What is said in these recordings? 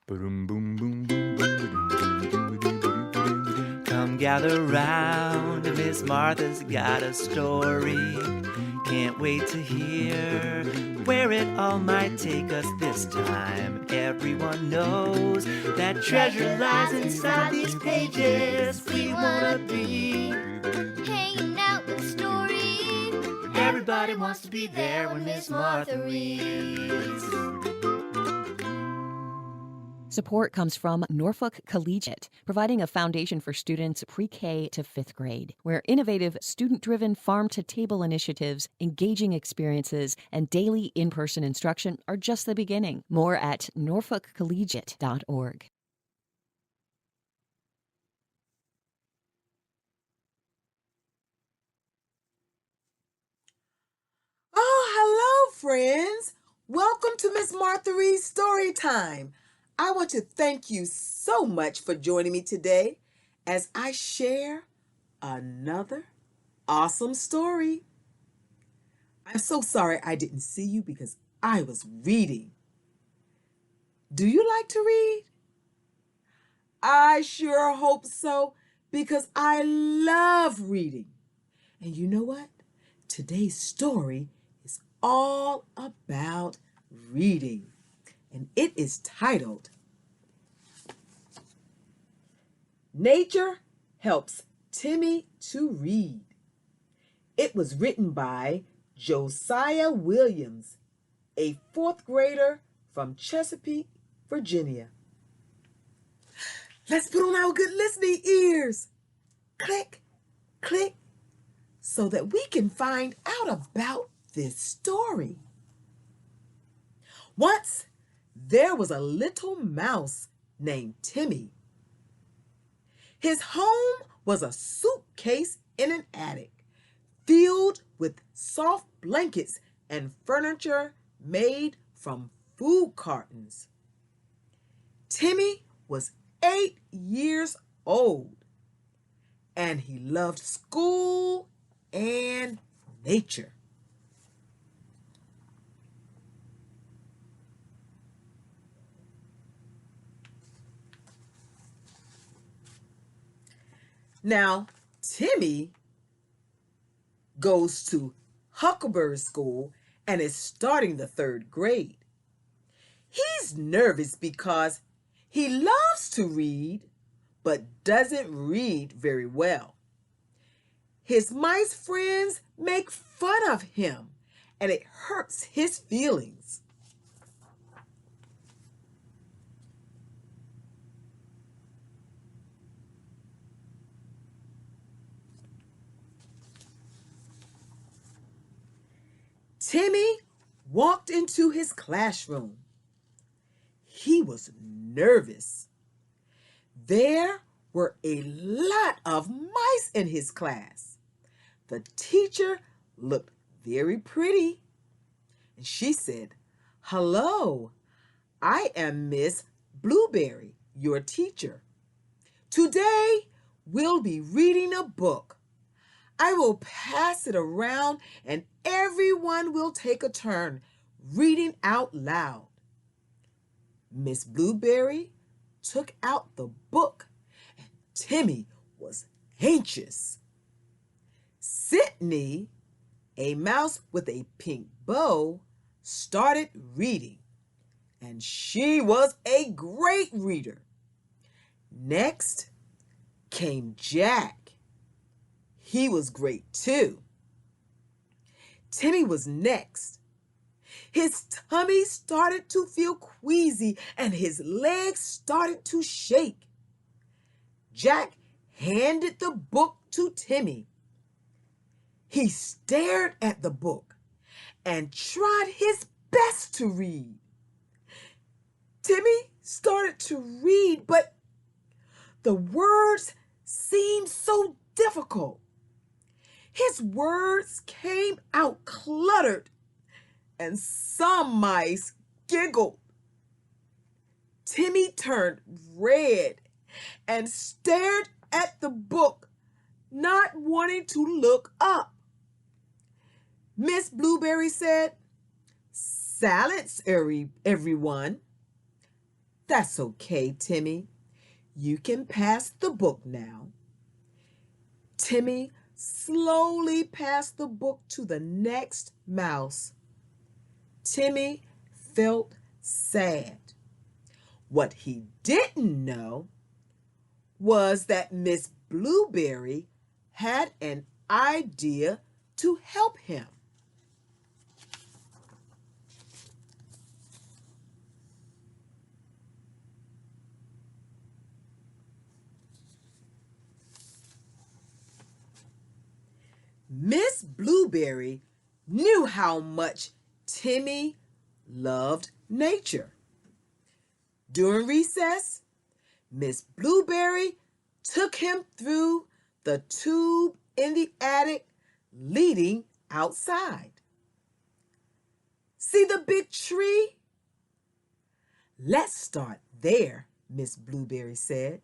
Come gather round, Miss Martha's got a story. Can't wait to hear where it all might take us this time. Everyone knows that treasure lies inside these pages. We wanna be hanging out with stories. Everybody wants to be there when Miss Martha reads. Support comes from Norfolk Collegiate, providing a foundation for students pre-K to 5th grade, where innovative, student-driven farm-to-table initiatives, engaging experiences, and daily in-person instruction are just the beginning. More at norfolkcollegiate.org. Oh, hello, friends. Welcome to Miss Martha Reed's Story Time. I want to thank you so much for joining me today as I share another awesome story. I'm so sorry I didn't see you because I was reading. Do you like to read? I sure hope so because I love reading. And you know what? Today's story is all about reading, and it is titled Nature Helps Timmy to Read. It was written by Josiah Williams, a 4th grader from Chesapeake, Virginia. Let's put on our good listening ears. Click, click, so that we can find out about this story. Once, there was a little mouse named Timmy. His home was a suitcase in an attic, filled with soft blankets and furniture made from food cartons. Timmy was 8 years old, and he loved school and nature. Now, Timmy goes to Huckleberry School and is starting the 3rd grade. He's nervous because he loves to read, but doesn't read very well. His mice friends make fun of him, and it hurts his feelings. Timmy walked into his classroom. He was nervous. There were a lot of mice in his class. The teacher looked very pretty, and she said, "Hello, I am Miss Blueberry, your teacher. Today, we'll be reading a book. I will pass it around and everyone will take a turn reading out loud." Miss Blueberry took out the book and Timmy was anxious. Sydney, a mouse with a pink bow, started reading, and she was a great reader. Next came Jack. He was great too. Timmy was next. His tummy started to feel queasy and his legs started to shake. Jack handed the book to Timmy. He stared at the book and tried his best to read. Timmy started to read, but the words seemed so difficult. His words came out cluttered, and some mice giggled. Timmy turned red and stared at the book, not wanting to look up. Miss Blueberry said, "Silence, everyone. That's okay, Timmy. You can pass the book now. Timmy slowly passed the book to the next mouse. Timmy felt sad. What he didn't know was that Miss Blueberry had an idea to help him. Miss Blueberry knew how much Timmy loved nature. During recess, Miss Blueberry took him through the tube in the attic leading outside. See the big tree? Let's start there, Miss Blueberry said.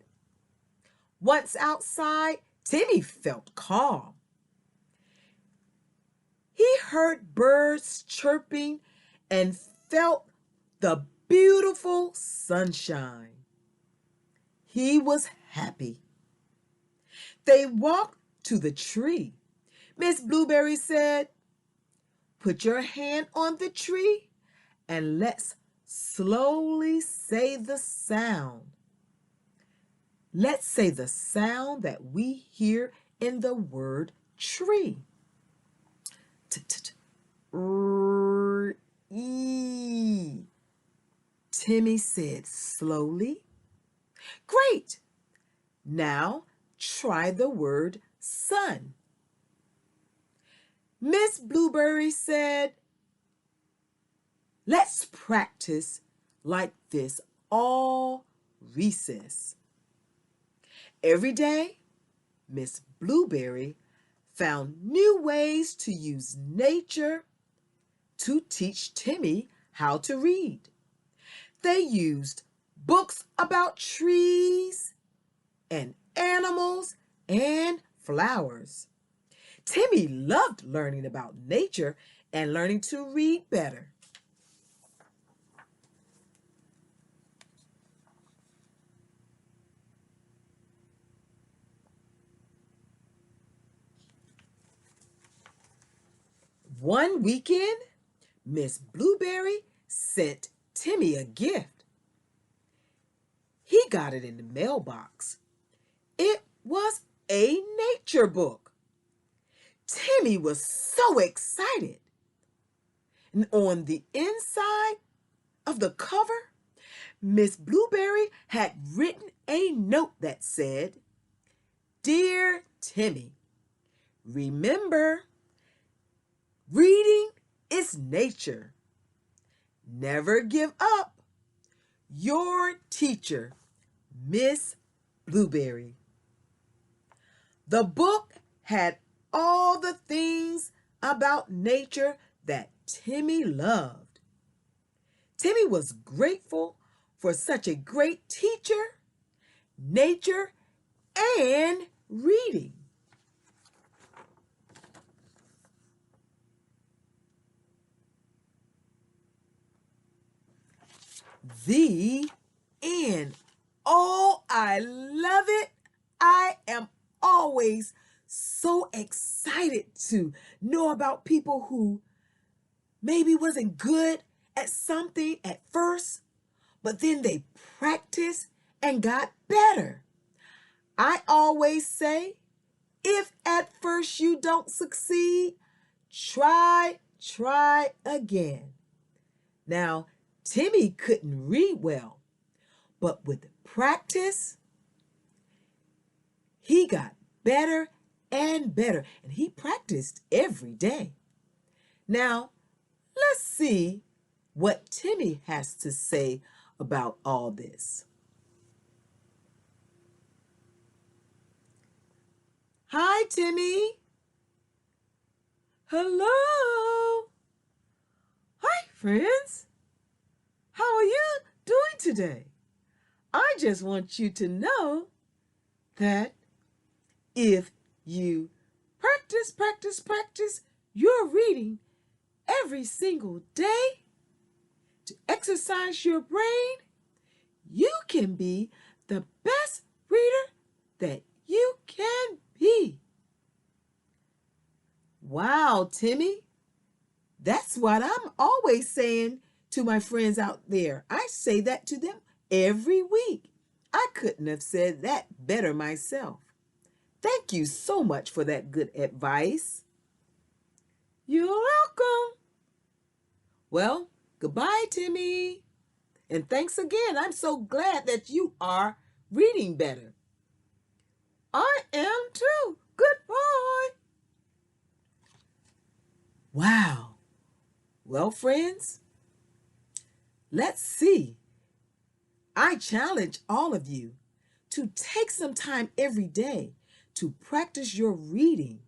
Once outside, Timmy felt calm. He heard birds chirping and felt the beautiful sunshine. He was happy. They walked to the tree. Miss Blueberry said, "Put your hand on the tree and let's slowly say the sound. Let's say the sound that we hear in the word tree. E. Timmy said slowly. Great. Now try the word sun. Miss Blueberry said, let's practice like this all recess. Every day, Miss Blueberry found new ways to use nature to teach Timmy how to read. They used books about trees and animals and flowers. Timmy loved learning about nature and learning to read better. One weekend, Miss Blueberry sent Timmy a gift. He got it in the mailbox. It was a nature book. Timmy was so excited. And on the inside of the cover, Miss Blueberry had written a note that said, "Dear Timmy, remember, reading is nature. Never give up. Your teacher, Miss Blueberry." The book had all the things about nature that Timmy loved. Timmy was grateful for such a great teacher, nature, and reading. The end. Oh, I love it. I am always so excited to know about people who maybe wasn't good at something at first, but then they practiced and got better. I always say, if at first you don't succeed, try again. Now, Timmy couldn't read well, but with practice, he got better and better, and he practiced every day. Now, let's see what Timmy has to say about all this. Hi, Timmy. Hello. Hi, friends. How are you doing today? I just want you to know that if you practice your reading every single day to exercise your brain, you can be the best reader that you can be. Wow, Timmy, that's what I'm always saying to my friends out there. I say that to them every week. I couldn't have said that better myself. Thank you so much for that good advice. You're welcome. Well, goodbye, Timmy. And thanks again. I'm so glad that you are reading better. I am too. Goodbye. Wow. Well, friends, let's see. I challenge all of you to take some time every day to practice your reading.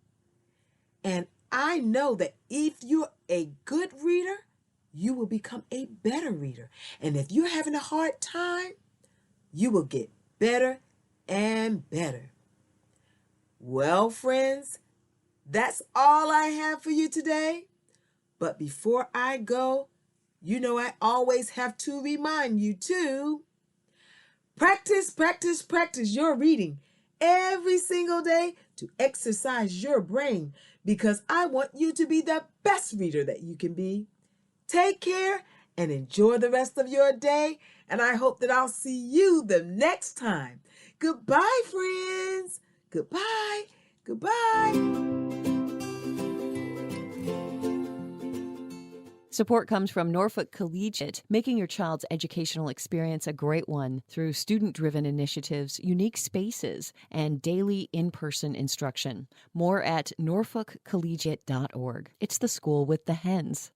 And I know that if you're a good reader, you will become a better reader. And if you're having a hard time, you will get better and better. Well, friends, that's all I have for you today. But before I go, you know I always have to remind you to practice, practice, practice your reading every single day to exercise your brain, because I want you to be the best reader that you can be. Take care and enjoy the rest of your day, and I hope that I'll see you the next time. Goodbye, friends. Goodbye. Goodbye. Support comes from Norfolk Collegiate, making your child's educational experience a great one through student-driven initiatives, unique spaces, and daily in-person instruction. More at norfolkcollegiate.org. It's the school with the hens.